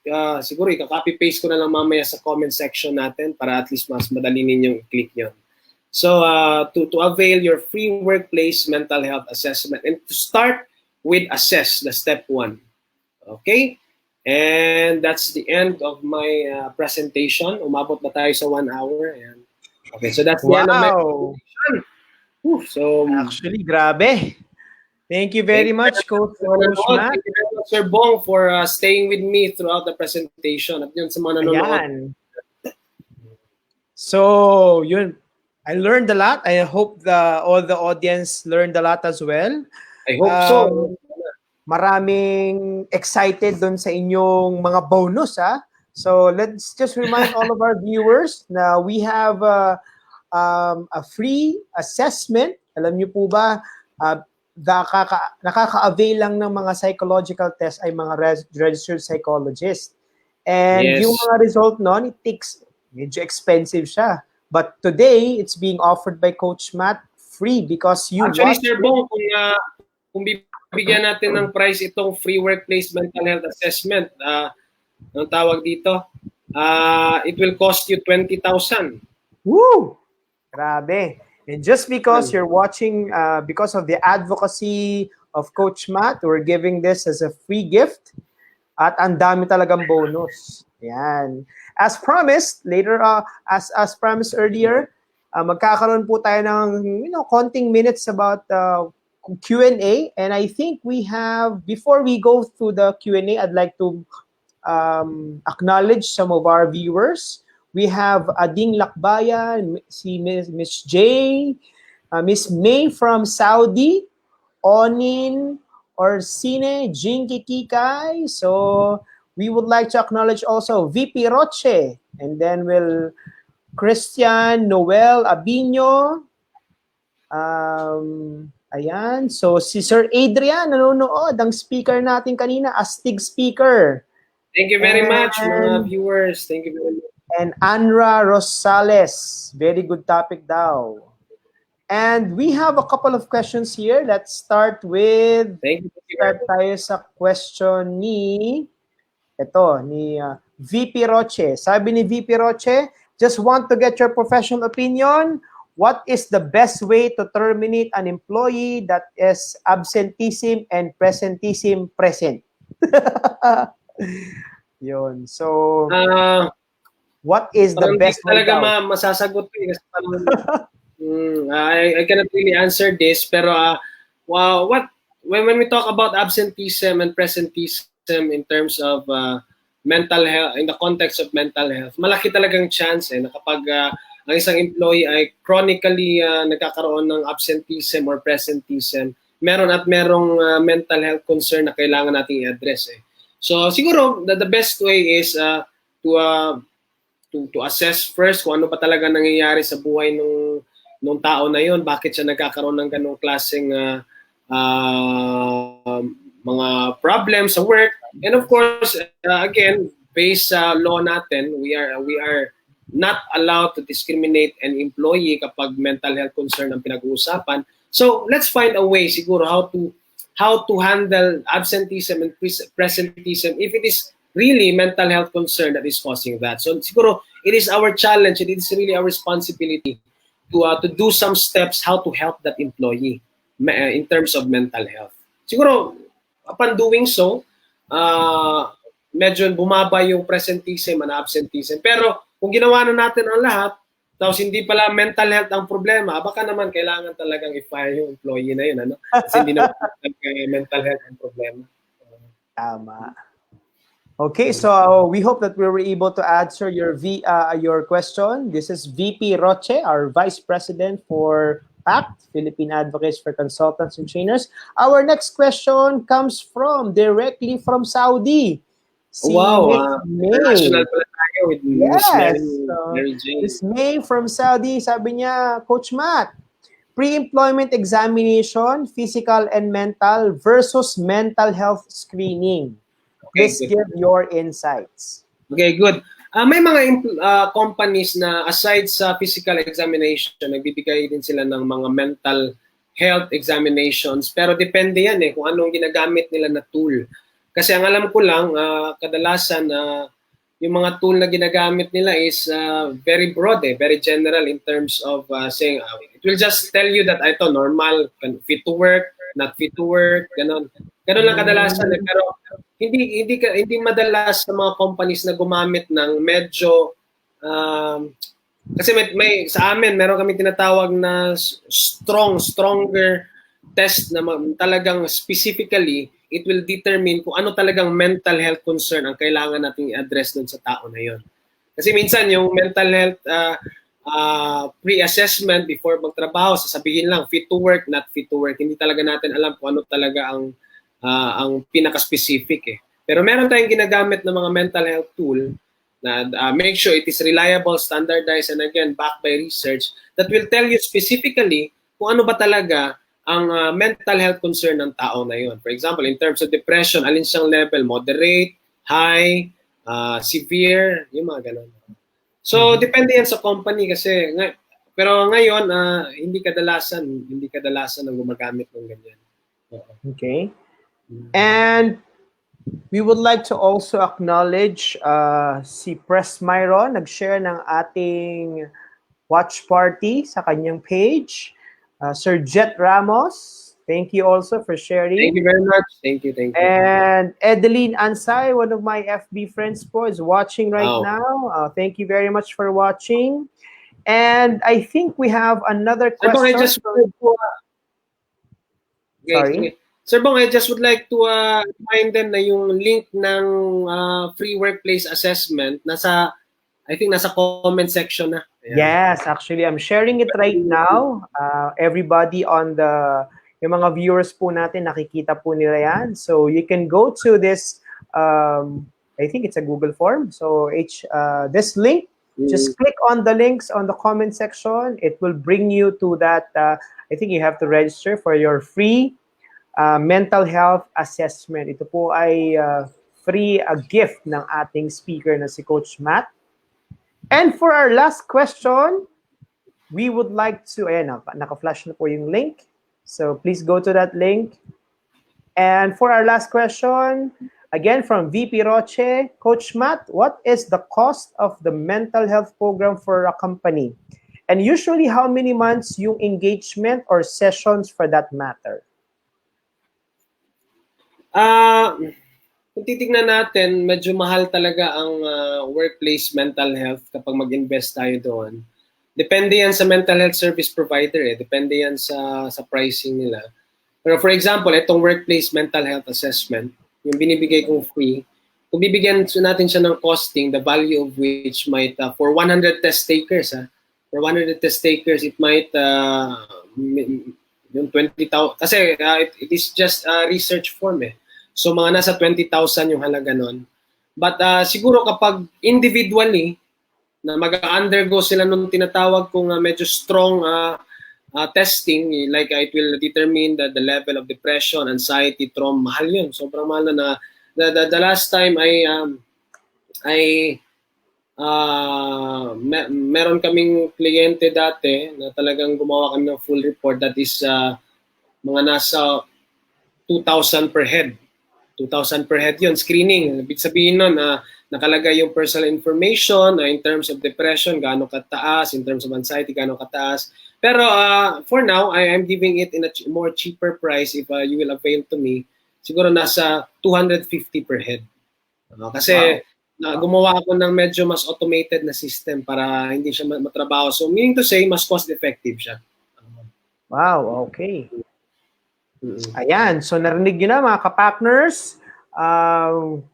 Siguro i-copy-paste ko na lang mamaya sa comment section natin para at least mas madali ninyong i-click yun. So to avail your free workplace mental health assessment and to start with assess, the step 1. Okay? And that's the end of my presentation. Umabot na tayo sa 1 hour. Ayan. Okay, so that's the end of my presentation. So, actually, grabe. Thank you very much, Coach Matt. Thank you very much, Sir Bong, for staying with me throughout the presentation. At yun sa mga nanonood. So, yun. I learned a lot. I hope all the audience learned a lot as well. I hope so. Maraming excited dun sa inyong mga bonus, ha? So let's just remind all of our viewers na we have a free assessment. Alam niyo po ba, nakaka-avail lang ng mga psychological test ay mga registered psychologist. And yung mga result nun, it takes, medyo expensive siya. But today, it's being offered by Coach Matt free because you actually, Sir Bong, kung bibigyan natin ng price itong free workplace mental health assessment, anong tawag dito? It will cost you 20,000. Woo! Grabe. And just because you're watching, because of the advocacy of Coach Matt, we're giving this as a free gift. At ang dami talagang bonus. Yan. As promised, later, as promised earlier, magkakaroon po tayo ng, konting minutes about Q&A. And I think we have, before we go through the Q&A, I'd like to acknowledge some of our viewers. We have Ading Lakbayan, si Miss J, Miss May from Saudi, Onin, Orsine, Jinky Kikay. So we would like to acknowledge also VP Roche, and then Christian Noel Abino. Ayan. So si Sir Adrian nanonood, ang speaker natin kanina, astig speaker. Thank you very much, mga viewers. Thank you very much. And Anra Rosales, very good topic daw. And we have a couple of questions here. Let's start with, start tayo sa question ni VP Roche. Sabi ni VP Roche, just want to get your professional opinion. What is the best way to terminate an employee that is absenteeism and presenteeism present? Yun. So, what is the best way? Talaga masasagot ko kasi I cannot really answer this, pero when we talk about absenteeism and presenteeism in terms of mental health, in the context of mental health, malaki talagang chance na kapag ang isang employee ay chronically nagkakaroon ng absenteeism or presenteeism, merong mental health concern na kailangan nating i-address. So siguro the best way is to assess first kung ano ba talaga nangyayari sa buhay nung tao na yon, bakit siya nagkakaroon ng ganung klaseng mga problems sa work. And of course, again, based sa law natin, we are not allowed to discriminate an employee kapag mental health concern ang pinag-uusapan. So let's find a way siguro how to handle absenteeism and presenteeism if it is really mental health concern that is causing that. So siguro it is our challenge, it is really our responsibility to do some steps how to help that employee in terms of mental health. Siguro upon doing so, medyo bumaba yung presenteeism and absenteeism. Pero kung ginawa na natin ang lahat, tapos hindi pala mental health ang problema, baka naman kailangan talagang i-fire yung employee na yun, ano? Kasi hindi naman mental health ang problema. Tama. Okay, so we hope that we were able to answer your question. This is VP Roche, our Vice President for PACT, Philippine Advocates for Consultants and Trainers. Our next question comes directly from Saudi. Wow, international pala tayo with Miss Mary Jane. Miss May from Saudi, sabi niya, Coach Matt, pre-employment examination, physical and mental versus mental health screening. Please give your insights. Okay, good. May mga companies na aside sa physical examination, nagbibigay din sila ng mga mental health examinations. Pero depende yan kung anong ginagamit nila na tool. Kasi ang alam ko lang, kadalasan yung mga tool na ginagamit nila is very broad, very general in terms of saying, it will just tell you that ito normal, fit to work, not fit to work, ganon. Ganon lang kadalasan. Pero hindi madalas sa mga companies na gumamit ng medyo kasi may sa amin meron kami tinatawag na stronger test na talagang specifically it will determine kung ano talagang mental health concern ang kailangan nating i-address dun sa tao na yon. Kasi minsan yung mental health pre-assessment before magtrabaho, sasabihin lang fit to work, not fit to work. Hindi talaga natin alam kung ano talaga ang pinaka-specific Pero meron tayong ginagamit ng mga mental health tool na make sure it is reliable, standardized, and again, backed by research that will tell you specifically kung ano ba talaga ang mental health concern ng tao na yon. For example, in terms of depression, alin siyang level, moderate, high, severe, yung mga ganun. So, depende yan sa company kasi, pero ngayon, hindi kadalasan ang gumagamit ng ganyan. Okay. And we would like to also acknowledge si Press Myron, nag-share ng ating watch party sa kanyang page. Sir Jet Ramos, thank you also for sharing. Thank you very much. Thank you. And Edeline Ansay, one of my FB friends po, is watching right now. Thank you very much for watching. And I think we have another question. Sir Bong, I just would like to remind them na yung link ng free workplace assessment nasa I think nasa comment section na. Ayan. Yes, actually, I'm sharing it right now. Everybody on yung mga viewers po natin, nakikita po nila yan. So you can go to this, I think it's a Google form. So this link, just click on the links on the comment section. It will bring you to that. I think you have to register for your free mental health assessment. Ito po ay free gift ng ating speaker na si Coach Matt. And for our last question, we would like to, ayan, naka-flash na po yung link. So please go to that link. And for our last question, again from VP Roche, Coach Matt, what is the cost of the mental health program for a company? And usually how many months yung engagement or sessions for that matter? Kung titignan natin, medyo mahal talaga ang workplace mental health kapag mag-invest tayo doon. Depende yan sa mental health service provider Depende yan sa pricing nila. Pero for example, itong workplace mental health assessment, yung binibigay kong free, kung bibigyan natin siya ng costing, the value of which might, for 100 test takers, for 100 test takers, it might, yung 20,000, kasi it is just a research form So mga nasa 20,000 yung halaga nun. But siguro kapag individually, na mag-undergo sila nung tinatawag kong medyo strong testing, like it will determine the level of depression, anxiety, trauma, mahal yun. Sobrang mahal na. The last time meron kaming kliyente dati na talagang gumawa kami ng full report that is mga nasa 2,000 per head. 2,000 per head yun, screening. Ibig sabihin nun, nakalagay yung personal information in terms of depression, gaano kataas, in terms of anxiety, gaano kataas. Pero for now, I am giving it in a more cheaper price if you will avail to me. Siguro nasa 250 per head. Kasi gumawa ako ng medyo mas automated na system para hindi siya matrabaho. So meaning to say, mas cost-effective siya. Wow, okay. Ayan, so narinig nyo na mga ka-partners,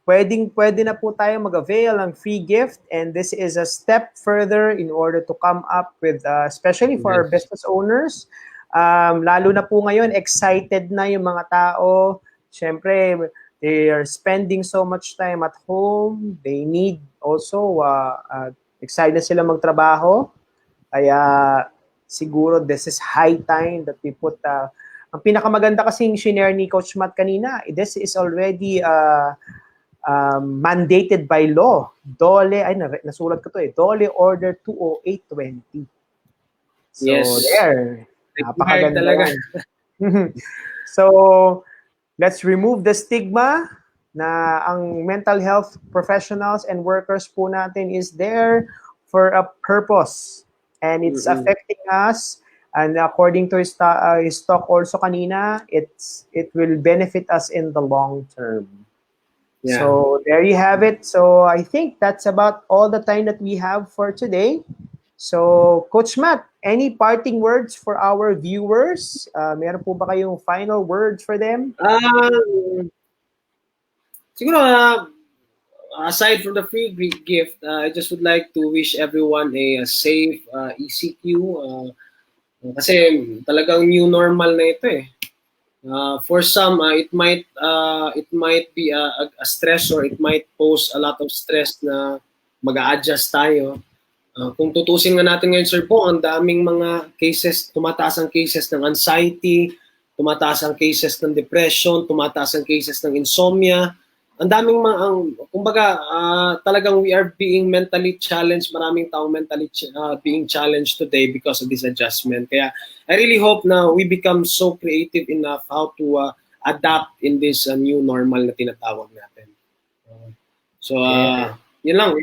pwede na po tayo mag-avail ng free gift, and this is a step further in order to come up with, especially for our business owners, lalo na po ngayon, excited na yung mga tao. Siyempre, they are spending so much time at home. They need also, excited na sila magtrabaho. Kaya siguro this is high time that we put ang pinakamaganda kasing shinare ni Coach Matt kanina, this is already mandated by law. DOLE, nasulat ko to DOLE Order 20820. So yes. There, napakaganda talaga. So, let's remove the stigma na ang mental health professionals and workers po natin is there for a purpose. And it's affecting us. And according to his talk also kanina, it will benefit us in the long term. Yeah. So there you have it. So I think that's about all the time that we have for today. So Coach Matt, any parting words for our viewers? Meron po ba kayong final words for them? Siguro, aside from the free gift, I just would like to wish everyone a safe ECQ. Kasi talagang new normal na ito For some, it might be a stress, or it might pose a lot of stress na mag-a-adjust tayo. Kung tutusin nga natin ngayon, Sir Bo, ang daming mga cases, tumataas ang cases ng anxiety, tumataas ang cases ng depression, tumataas ang cases ng insomnia. Ang daming kumbaga, talagang we are being mentally challenged. Maraming taong mentally being challenged today because of this adjustment. Kaya I really hope na we become so creative enough how to adapt in this new normal na tinatawag natin. Yun lang.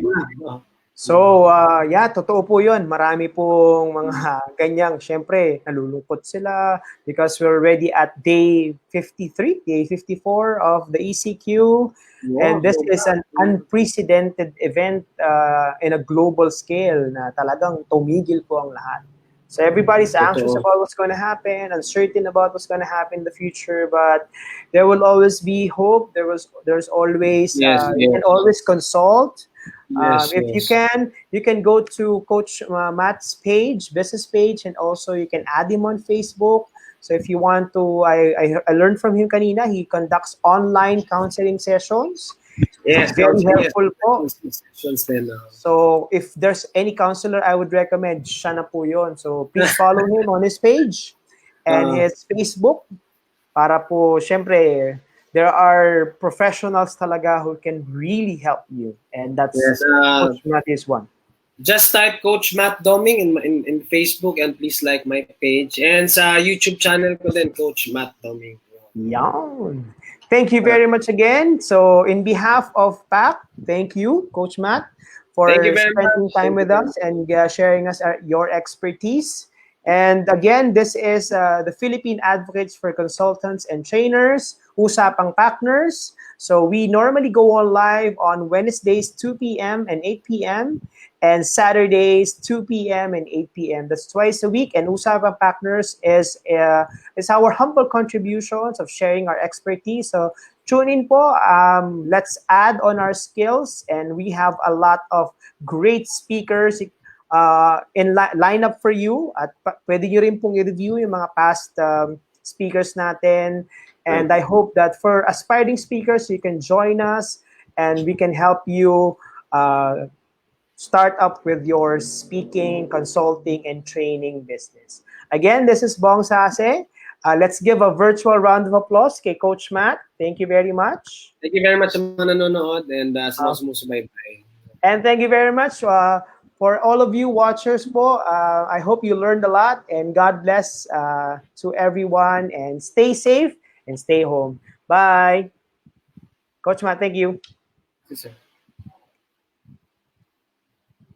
So, totoo po yun. Marami pong mga ganyang, syempre, nalulungkot sila because we're already at day 53, day 54 of the ECQ. Wow. And this is an unprecedented event in a global scale na talagang tumigil po ang lahat. So everybody's anxious about what's going to happen, uncertain about what's going to happen in the future, but there will always be hope. There's always, you can always consult Yes, If yes. you can go to Coach Matt's page, business page, and also you can add him on Facebook. So if you want to, I learned from him kanina, he conducts online counseling sessions. Yes, Very yes. helpful po. Sessions then. So if there's any counselor, I would recommend siya na po yun. So please follow him on his page and Uh, his Facebook para po, syempre, there are professionals talaga who can really help you. And that's yes. Coach Matt is one. Just type Coach Matt Doming in Facebook and please like my page. And sa YouTube channel ko din, Coach Matt Doming. Yan. Thank you very much again. So in behalf of PAC, thank you, Coach Matt, Thank you for very spending much. time Thank you with very us much. and sharing us your expertise. And again, this is the Philippine Advocates for Consultants and Trainers, Usapang Partners. So we normally go on live on Wednesdays, 2 p.m. and 8 p.m. and Saturdays, 2 p.m. and 8 p.m. That's twice a week. And Usapang Partners is our humble contributions of sharing our expertise. So tune in po. Let's add on our skills. And we have a lot of great speakers in lineup for you. At pwede nyo rin pong i-review yung mga past speakers natin. And I hope that for aspiring speakers, you can join us and we can help you start up with your speaking, consulting, and training business. Again, this is Bong Sase. Let's give a virtual round of applause kay Coach Matt. Thank you very much. Thank you very much sa mga nanonood and sa mga sumusubaybay. And thank you very much for all of you watchers po. I hope you learned a lot and God bless to everyone and stay safe and stay home. Bye. Coach Matt, thank you. Yes, sir.